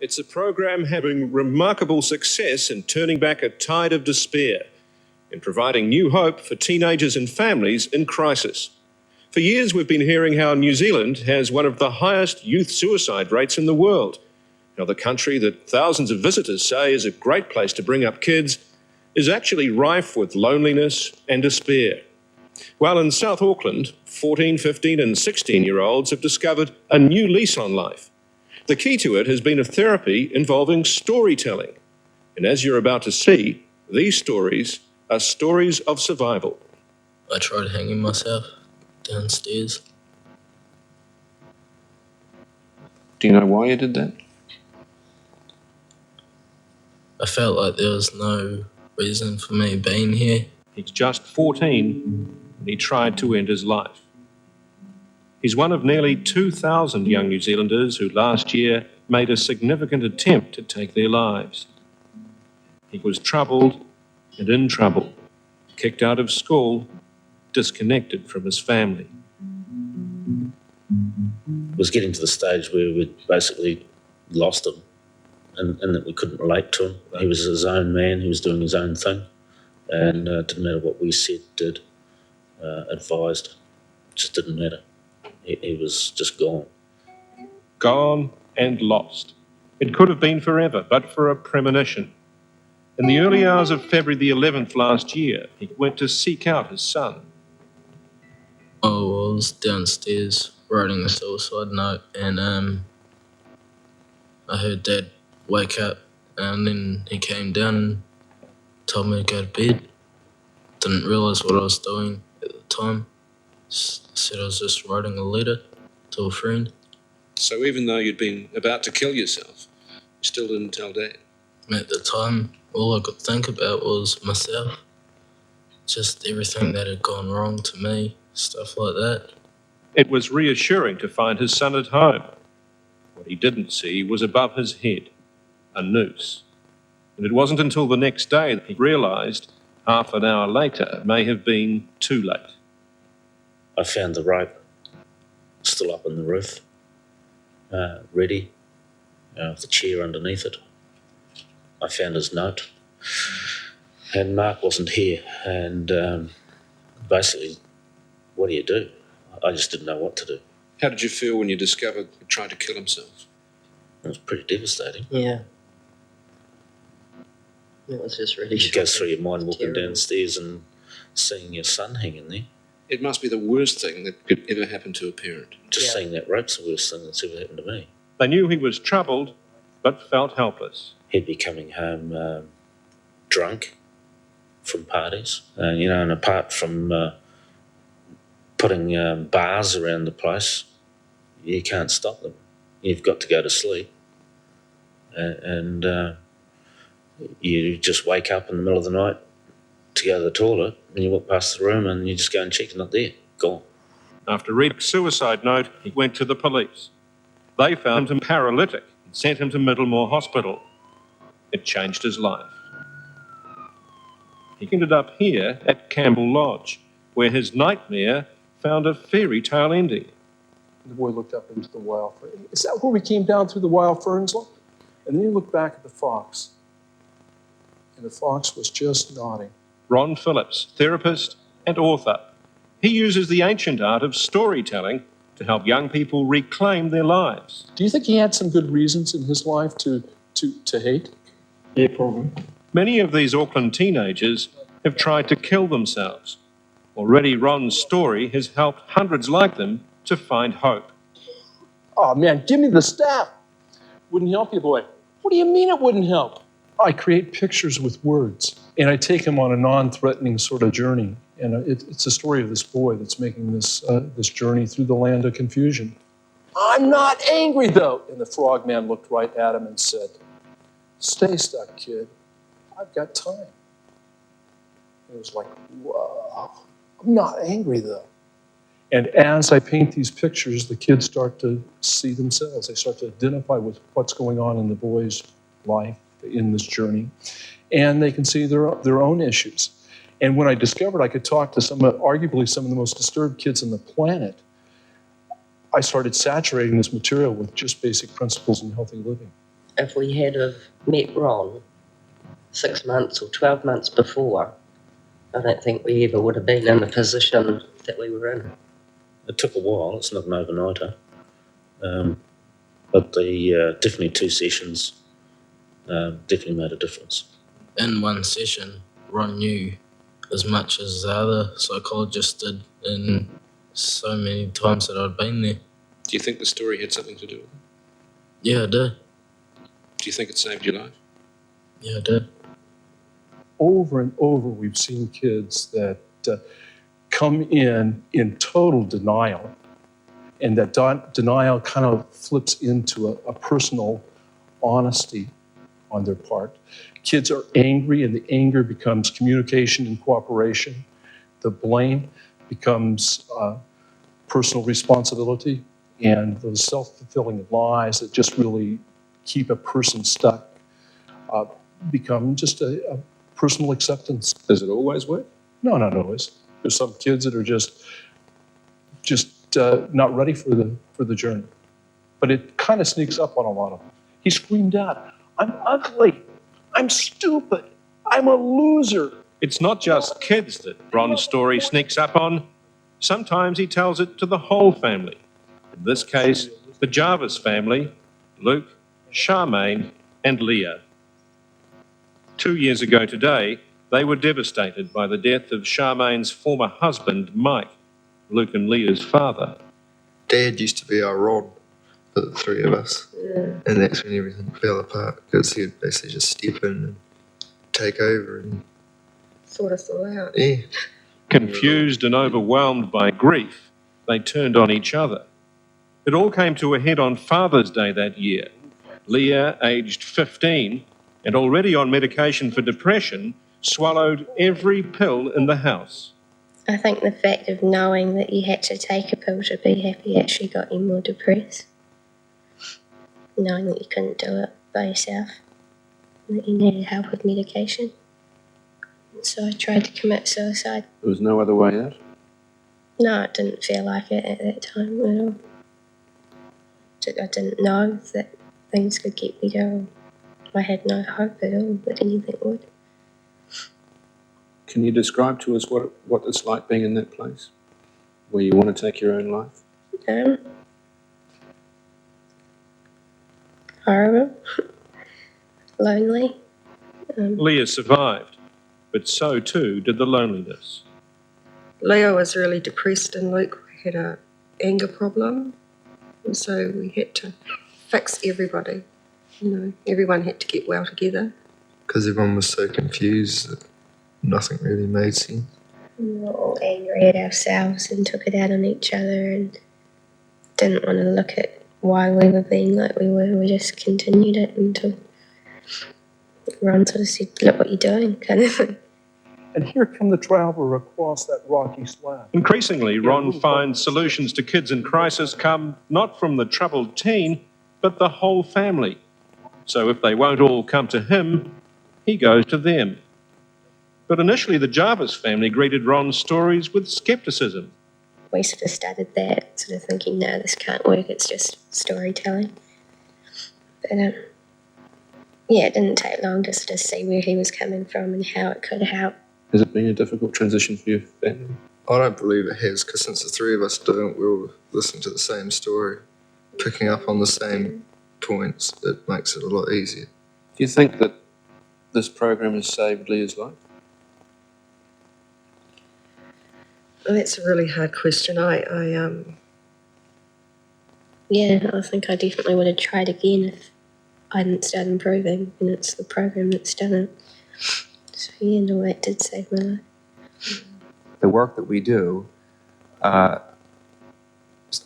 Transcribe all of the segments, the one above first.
It's a program having remarkable success in turning back a tide of despair and providing new hope for teenagers and families in crisis. For years, we've been hearing how New Zealand has one of the highest youth suicide rates in the world. Now, the country that thousands of visitors say is a great place to bring up kids is actually rife with loneliness and despair. While in South Auckland, 14, 15 and 16-year-olds have discovered a new lease on life. The key to it has been a therapy involving storytelling. And as you're about to see, these stories are stories of survival. I tried hanging myself downstairs. Do you know why you did that? I felt like there was no reason for me being here. He's just 14 and he tried to end his life. He's one of nearly 2,000 young New Zealanders who last year made a significant attempt to take their lives. He was troubled and in trouble, kicked out of school, disconnected from his family. It was getting to the stage where we'd basically lost him and that we couldn't relate to him. He was his own man, he was doing his own thing, and it didn't matter what we said, did, advised, it just didn't matter. He was just gone. Gone and lost. It could have been forever, but for a premonition. In the early hours of February the 11th last year, he went to seek out his son. I was downstairs writing a suicide note, and I heard Dad wake up, and then he came down and told me to go to bed. Didn't realise what I was doing at the time. Said I was just writing a letter to a friend. So even though you'd been about to kill yourself, you still didn't tell Dad? At the time, all I could think about was myself. Just everything that had gone wrong to me, stuff like that. It was reassuring to find his son at home. What he didn't see was above his head, a noose. And it wasn't until the next day that he realised, half an hour later, it may have been too late. I found the rope still up on the roof, ready, with the chair underneath it. I found his note, and Mark wasn't here, and basically, what do? I just didn't know what to do. How did you feel when you discovered he tried to kill himself? It was pretty devastating. Yeah. It was just really It goes through your mind walking downstairs and seeing your son hanging there. It must be the worst thing that could ever happen to a parent. Just seeing that rope's the worst thing that's ever happened to me. They knew he was troubled, but felt helpless. He'd be coming home drunk from parties, and apart from putting bars around the place, you can't stop them. You've got to go to sleep. And you just wake up in the middle of the night to go to the toilet, and you walk past the room and you just go and check, not there, gone. After reading a suicide note, he went to the police. They found him paralytic and sent him to Middlemore Hospital. It changed his life. He ended up here at Campbell Lodge, where his nightmare found a fairy tale ending. The boy looked up into the wild fern. Is that where we came down through the wild ferns? And then he looked back at the fox, and the fox was just nodding. Ron Phillips, therapist and author. He uses the ancient art of storytelling to help young people reclaim their lives. Do you think he had some good reasons in his life to hate? Yeah, probably. Many of these Auckland teenagers have tried to kill themselves. Already Ron's story has helped hundreds like them to find hope. Oh man, give me the staff. Wouldn't help you, boy. What do you mean it wouldn't help? I create pictures with words, and I take him on a non-threatening sort of journey. And it's a story of this boy that's making this journey through the land of confusion. I'm not angry, though. And the frogman looked right at him and said, stay stuck, kid. I've got time. It was like, whoa, I'm not angry, though. And as I paint these pictures, the kids start to see themselves. They start to identify with what's going on in the boy's life in this journey. And they can see their own issues. And when I discovered I could talk to arguably some of the most disturbed kids on the planet, I started saturating this material with just basic principles in healthy living. if we had have met Ron 6 months or 12 months before, I don't think we ever would have been in the position that we were in. It took a while, it's not an overnighter. But the definitely 2 sessions definitely made a difference. In one session, Ron knew as much as the other psychologist did in so many times that I'd been there. Do you think the story had something to do with it? Yeah, I did. Do you think it saved your life? Yeah, I did. Over and over, we've seen kids that come in total denial, and that denial kind of flips into a personal honesty on their part. Kids are angry, and the anger becomes communication and cooperation. The blame becomes personal responsibility, and those self-fulfilling lies that just really keep a person stuck become just a personal acceptance. Does it always work? No, not always. There's some kids that are just not ready for the journey. But it kind of sneaks up on a lot of them. He screamed out, "I'm ugly. I'm stupid. I'm a loser." It's not just kids that Ron's story sneaks up on. Sometimes he tells it to the whole family. In this case, the Jarvis family, Luke, Charmaine, and Leah. 2 years ago today, they were devastated by the death of Charmaine's former husband, Mike, Luke and Leah's father. Dad used to be our rod for the 3 of us. Yeah. And that's when everything fell apart, because he'd basically just step in and take over. And Sort us all out. yeah, Confused and overwhelmed by grief, they turned on each other. It all came to a head on Father's Day that year. Leah, aged 15, and already on medication for depression, swallowed every pill in the house. I think the fact of knowing that you had to take a pill to be happy actually got you more depressed. Knowing that you couldn't do it by yourself, and that you needed help with medication. So I tried to commit suicide. There was no other way out? No, it didn't feel like it at that time at all. I didn't know that things could get better. I had no hope at all that anything would. Can you describe to us what it's like being in that place, where you want to take your own life? Horrible. Lonely. Leah survived, but so too did the loneliness. Leo was really depressed and Luke had an anger problem. And so we had to fix everybody. Everyone had to get well together. because everyone was so confused that nothing really made sense. We were all angry at ourselves and took it out on each other and didn't want to look at why we were being like we were. We just continued it until Ron sort of said, "Look what you're doing," kind of thing. And here come the traveler across that rocky slab. Increasingly, Ron finds solutions to kids in crisis come not from the troubled teen, but the whole family. So if they won't all come to him, he goes to them. But initially, the Jarvis family greeted Ron's stories with skepticism. We sort of started that, sort of thinking, no, this can't work, it's just storytelling. But yeah, it didn't take long to sort of see where he was coming from and how it could help. Has it been a difficult transition for your family? I don't believe it has, because since the three of us don't, we all listen to the same story, picking up on the same points. It makes it a lot easier. Do you think that this program has saved Leah's life? Well, that's a really hard question. Yeah, I think I definitely would have tried again if I didn't start improving, and it's the program that's done it. So yeah, no, that did save my life. The work that we do not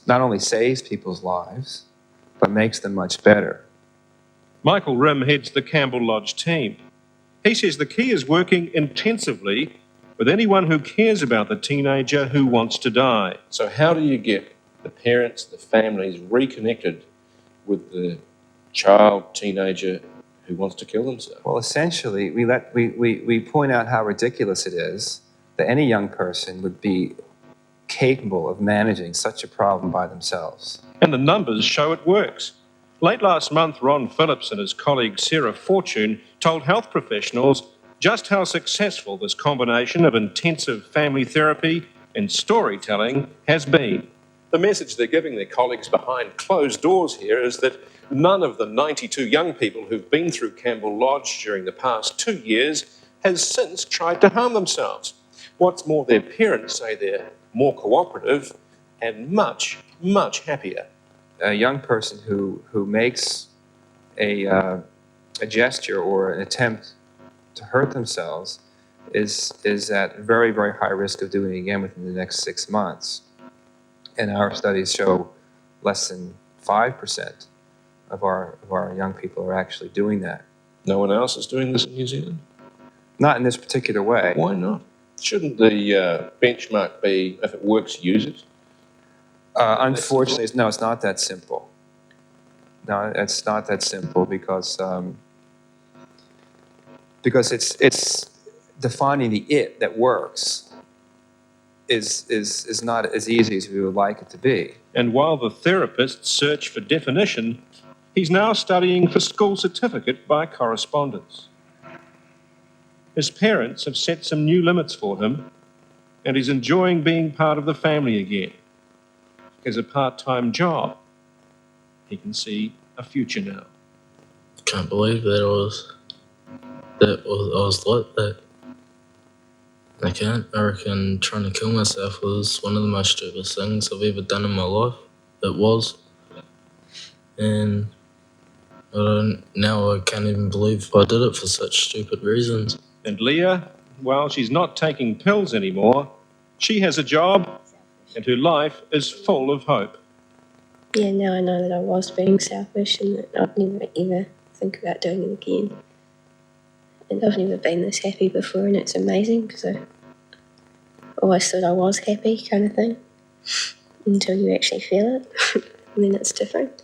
only saves people's lives, but makes them much better. Michael Rim heads the Campbell Lodge team. He says the key is working intensively with anyone who cares about the teenager who wants to die. So how do you get the parents, the families reconnected with the child, teenager who wants to kill themselves? Well, essentially, we point out how ridiculous it is that any young person would be capable of managing such a problem by themselves. And the numbers show it works. Late last month, Ron Phillips and his colleague Sarah Fortune told health professionals just how successful this combination of intensive family therapy and storytelling has been. The message they're giving their colleagues behind closed doors here is that none of the 92 young people who've been through Campbell Lodge during the past 2 years has since tried to harm themselves. What's more, their parents say they're more cooperative and much, much happier. A young person who makes a gesture or an attempt to hurt themselves is at very, very high risk of doing it again within the next 6 months. And our studies show less than 5% of our young people are actually doing that. No one else is doing this in New Zealand? Not in this particular way. Why not? Shouldn't the benchmark be, if it works, use it? Unfortunately, no, it's not that simple. No, it's not that simple because it's defining the it that works is not as easy as we would like it to be. And while the therapist searched for definition, he's now studying for school certificate by correspondence. His parents have set some new limits for him, and he's enjoying being part of the family again. As a part-time job, he can see a future now. Can't believe that I was like that. I can't. I reckon trying to kill myself was one of the most stupidest things I've ever done in my life. It was. And now I can't even believe I did it for such stupid reasons. And Leah, well, she's not taking pills anymore. She has a job, and her life is full of hope. Yeah, now I know that I was being selfish and that I'd never ever think about doing it again. And I've never been this happy before, and it's amazing because I always thought I was happy kind of thing until you actually feel it, and then it's different.